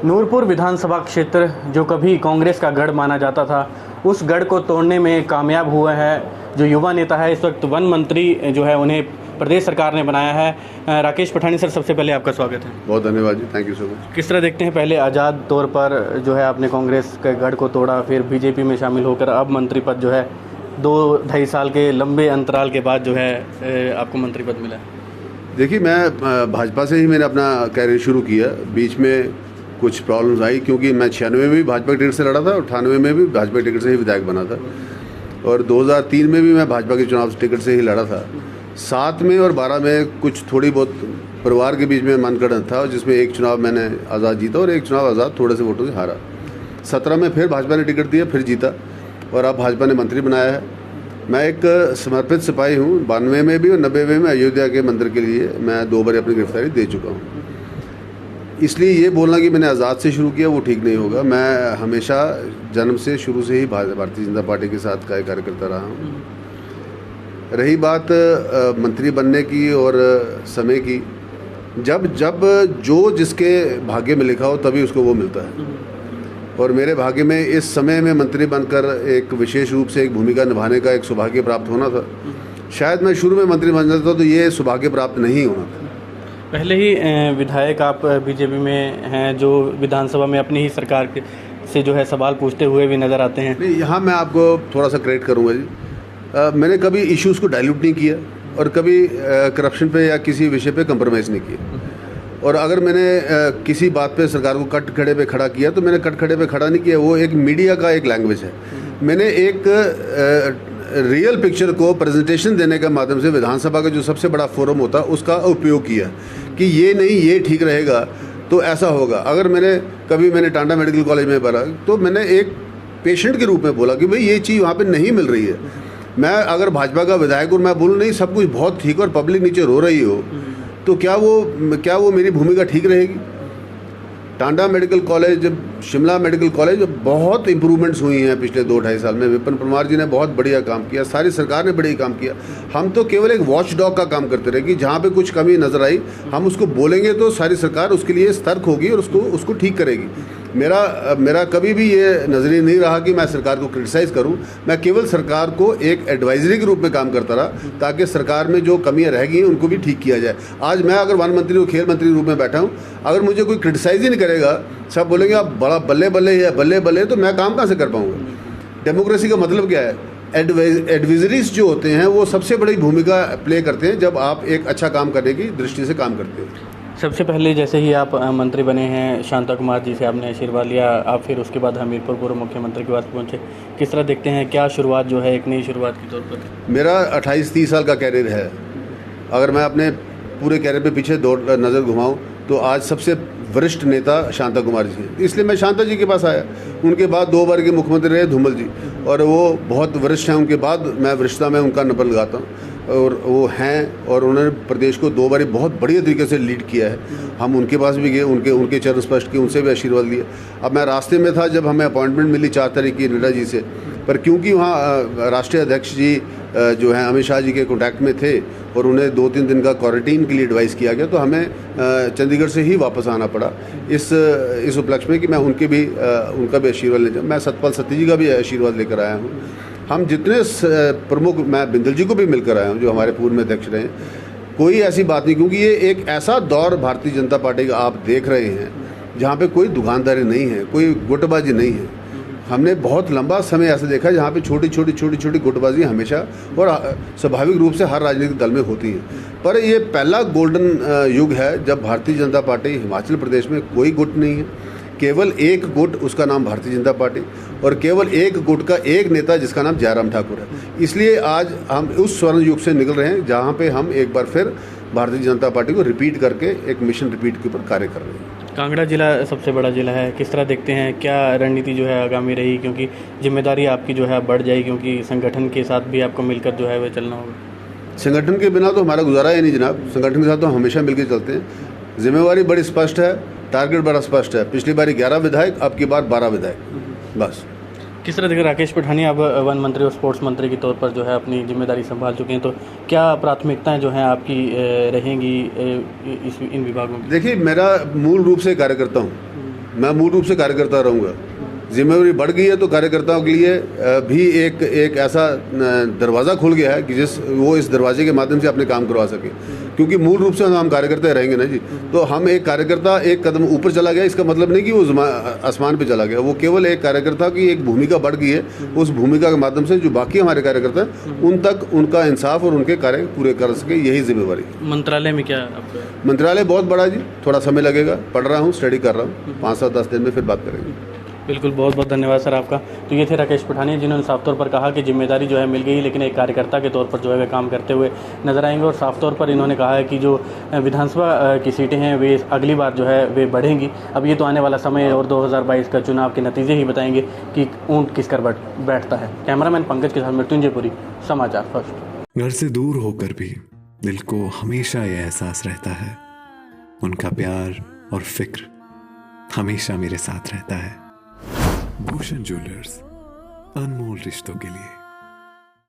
नूरपुर विधानसभा क्षेत्र जो कभी कांग्रेस का गढ़ माना जाता था, उस गढ़ को तोड़ने में कामयाब हुआ है जो युवा नेता है इस वक्त वन मंत्री जो है उन्हें प्रदेश सरकार ने बनाया है। राकेश पठानी सर, सबसे पहले आपका स्वागत है। बहुत धन्यवाद जी, थैंक यू सो मच। किस तरह देखते हैं, पहले आज़ाद तौर पर जो है आपने कांग्रेस के गढ़ को तोड़ा, फिर बीजेपी में शामिल होकर अब मंत्री पद जो है 2-2.5 साल के लंबे अंतराल के बाद जो है आपको मंत्री पद मिला। देखिए, मैं भाजपा से ही मैंने अपना कैरियर शुरू किया। बीच में कुछ प्रॉब्लम्स आई क्योंकि मैं 96 में भी भाजपा की टिकट से लड़ा था और 98 में भी भाजपा की टिकट से ही विधायक बना था, और 2003 में भी मैं भाजपा के चुनाव टिकट से ही लड़ा था। 7 में और 12 में कुछ थोड़ी बहुत परिवार के बीच में मनगढ़ंत था, जिसमें एक चुनाव मैंने आज़ाद जीता और एक चुनाव आज़ाद थोड़े से वोटों से हारा। 17 में फिर भाजपा ने टिकट दिया, फिर जीता और अब भाजपा ने मंत्री बनाया है। मैं एक समर्पित सिपाही हूँ। 92 में भी और 90 में अयोध्या के मंदिर के लिए मैं 2 बार अपनी गिरफ्तारी दे चुका हूँ। इसलिए ये बोलना कि मैंने आज़ाद से शुरू किया वो ठीक नहीं होगा। मैं हमेशा जन्म से शुरू से ही भारतीय जनता पार्टी के साथ कार्य करता रहा हूँ। रही बात मंत्री बनने की और समय की, जब जो जिसके भाग्य में लिखा हो तभी उसको वो मिलता है, और मेरे भाग्य में इस समय में मंत्री बनकर एक विशेष रूप से एक भूमिका निभाने का एक सौभाग्य प्राप्त होना था। शायद मैं शुरू में मंत्री बन जाता तो ये सौभाग्य प्राप्त नहीं होना था। पहले ही विधायक आप बीजेपी में हैं, जो विधानसभा में अपनी ही सरकार से जो है सवाल पूछते हुए भी नज़र आते हैं। नहीं, यहाँ मैं आपको थोड़ा सा क्रेडिट करूँगा जी। मैंने कभी इश्यूज़ को डाइल्यूट नहीं किया और कभी करप्शन पे या किसी विषय पे कंप्रोमाइज़ नहीं किया। और अगर मैंने किसी बात पे सरकार को कटखड़े पे खड़ा किया तो मैंने कटखड़े पे खड़ा नहीं किया। वो एक मीडिया का एक लैंग्वेज है। मैंने एक रियल पिक्चर को प्रेजेंटेशन देने के माध्यम से विधानसभा का जो सबसे बड़ा फोरम होता है उसका उपयोग किया कि ये नहीं, ये ठीक रहेगा तो ऐसा होगा। अगर मैंने टांडा मेडिकल कॉलेज में पढ़ा तो मैंने एक पेशेंट के रूप में बोला कि भाई ये चीज़ वहाँ पे नहीं मिल रही है। मैं अगर भाजपा का विधायक और मैं बोलूँ नहीं सब कुछ बहुत ठीक और पब्लिक नीचे रो रही हो तो क्या वो मेरी भूमिका ठीक रहेगी? Tanda medical college, Shimla medical college, बहुत इंप्रूवमेंट्स हुई हैं पिछले 2-2.5 साल में। विपिन परमार जी ने बहुत बढ़िया काम किया, सारी सरकार ने बढ़िया काम किया। हम तो केवल एक वॉच डॉग का काम करते रहे कि जहाँ पे कुछ कमी नज़र आई हम उसको बोलेंगे तो सारी सरकार उसके लिए सतर्क होगी और उसको ठीक करेगी। मेरा कभी भी ये नज़रिया नहीं रहा कि मैं सरकार को क्रिटिसाइज़ करूं। मैं केवल सरकार को एक एडवाइजरी के रूप में काम करता रहा ताकि सरकार में जो कमियां रह गई हैं उनको भी ठीक किया जाए। आज मैं अगर वन मंत्री और खेल मंत्री के रूप में बैठा हूं, अगर मुझे कोई क्रिटिसाइज़ ही नहीं करेगा, सब बोलेंगे आप बड़ा बल्ले बल्ले है, बल्ले बल्ले, तो मैं काम कहाँ से कर पाऊँगा? डेमोक्रेसी का मतलब क्या है? एडवाइजरीज जो होते हैं वो सबसे बड़ी भूमिका प्ले करते हैं जब आप एक अच्छा काम करने की दृष्टि से काम करते हैं। सबसे पहले जैसे ही आप मंत्री बने हैं, शांता कुमार जी से आपने आशीर्वाद लिया, आप फिर उसके बाद हमीरपुर पूर्व मुख्यमंत्री के पास पहुंचे। किस तरह देखते हैं, क्या शुरुआत जो है एक नई शुरुआत के तौर पर? मेरा 28-30 साल का कैरियर है। अगर मैं अपने पूरे कैरियर पे पीछे नज़र घुमाऊं तो आज सबसे वरिष्ठ नेता शांता कुमार जी हैं। इसलिए मैं शांता जी के पास आया। उनके बाद 2 बार के मुख्यमंत्री रहे धूमल जी, और वो बहुत वरिष्ठ हैं। उनके बाद मैं वरिष्ठता में उनका नंबर लगाता हूँ और वो हैं, और उन्होंने प्रदेश को 2 बार बहुत बढ़िया तरीके से लीड किया है। हम उनके पास भी गए, उनके चरण स्पष्ट किए, उनसे भी आशीर्वाद लिए। अब मैं रास्ते में था जब हमें अपॉइंटमेंट मिली 4 तारीख की नड्डा जी से, पर क्योंकि वहाँ राष्ट्रीय अध्यक्ष जी जो हैं अमित शाह जी के कॉन्टैक्ट में थे और उन्हें 2-3 दिन का क्वारंटीन के लिए एडवाइस किया गया, तो हमें चंडीगढ़ से ही वापस आना पड़ा इस उपलक्ष्य में कि मैं उनका भी आशीर्वाद ले जाऊँ। मैं सतपाल सत्ती जी का भी आशीर्वाद लेकर आया हूँ। हम जितने प्रमुख, मैं बिंदल जी को भी मिलकर आया हूँ जो हमारे पूर्व में अध्यक्ष रहे। कोई ऐसी बात नहीं, क्योंकि ये एक ऐसा दौर भारतीय जनता पार्टी का आप देख रहे हैं जहाँ पे कोई दुकानदारी नहीं है, कोई गुटबाजी नहीं है। हमने बहुत लंबा समय ऐसा देखा जहाँ पे छोटी छोटी गुटबाजी हमेशा और स्वाभाविक रूप से हर राजनीतिक दल में होती है। पर ये पहला गोल्डन युग है जब भारतीय जनता पार्टी हिमाचल प्रदेश में कोई गुट नहीं है, केवल एक गुट, उसका नाम भारतीय जनता पार्टी, और केवल एक गुट का एक नेता जिसका नाम जयराम ठाकुर है। इसलिए आज हम उस स्वर्ण युग से निकल रहे हैं जहाँ पे हम एक बार फिर भारतीय जनता पार्टी को रिपीट करके एक मिशन रिपीट के ऊपर कार्य कर रहे हैं। कांगड़ा जिला सबसे बड़ा जिला है, किस तरह देखते हैं, क्या रणनीति जो है आगामी रही, क्योंकि जिम्मेदारी आपकी जो है बढ़ जाएगी, क्योंकि संगठन के साथ भी आपको मिलकर जो है वह चलना होगा। संगठन के बिना तो हमारा गुजारा ही नहीं जनाब। संगठन के साथ तो हमेशा मिलकर चलते हैं। जिम्मेवारी बड़ी स्पष्ट है, टारगेट बड़ा स्पष्ट है। पिछली बारी 11 विधायक, अब की बार 12 विधायक, बस। किस तरह देखिए, राकेश पठानी अब वन मंत्री और स्पोर्ट्स मंत्री के तौर पर जो है अपनी जिम्मेदारी संभाल चुके हैं, तो क्या प्राथमिकताएं जो हैं आपकी रहेंगी इन विभागों की? देखिए, मेरा मूल रूप से कार्यकर्ता हूँ मैं मूल रूप से कार्यकर्ता रहूँगा। जिम्मेवारी बढ़ गई है तो कार्यकर्ताओं के लिए भी एक ऐसा दरवाज़ा खुल गया है कि वो इस दरवाजे के माध्यम से अपने काम करवा सके, क्योंकि मूल रूप से हम कार्यकर्ता रहेंगे ना जी। तो हम एक कार्यकर्ता एक कदम ऊपर चला गया, इसका मतलब नहीं कि वो आसमान पे चला गया, वो केवल एक कार्यकर्ता की एक भूमिका बढ़ गई है। उस भूमिका के माध्यम से जो बाकी हमारे कार्यकर्ता हैं उन तक उनका इंसाफ और उनके कार्य पूरे कर सके, यही जिम्मेवारी। मंत्रालय में क्या आपका? मंत्रालय बहुत बड़ा जी, थोड़ा समय लगेगा, पढ़ रहा हूँ, स्टडी कर रहा हूँ, 5 से 10 दिन में फिर बात करेंगे। बिल्कुल, बहुत बहुत धन्यवाद सर आपका। तो ये थे राकेश पठानिया, जिन्होंने साफ तौर पर कहा कि जिम्मेदारी जो है मिल गई, लेकिन एक कार्यकर्ता के तौर पर जो है वे काम करते हुए नजर आएंगे। और साफ तौर पर इन्होंने कहा है कि जो विधानसभा की सीटें हैं वे अगली बार जो है वे बढ़ेंगी। अब ये तो आने वाला समय और 2022 का चुनाव के नतीजे ही बताएंगे कि ऊंट किस कर बैठता है। कैमरामैन पंकज के साथ मृत्युंजयपुरी, समाचार फर्स्ट। घर से दूर होकर भी दिल को हमेशा यह एहसास रहता है, उनका प्यार और फिक्र हमेशा मेरे साथ रहता है। भूषण ज्वेलर्स, अनमोल रिश्तों के लिए।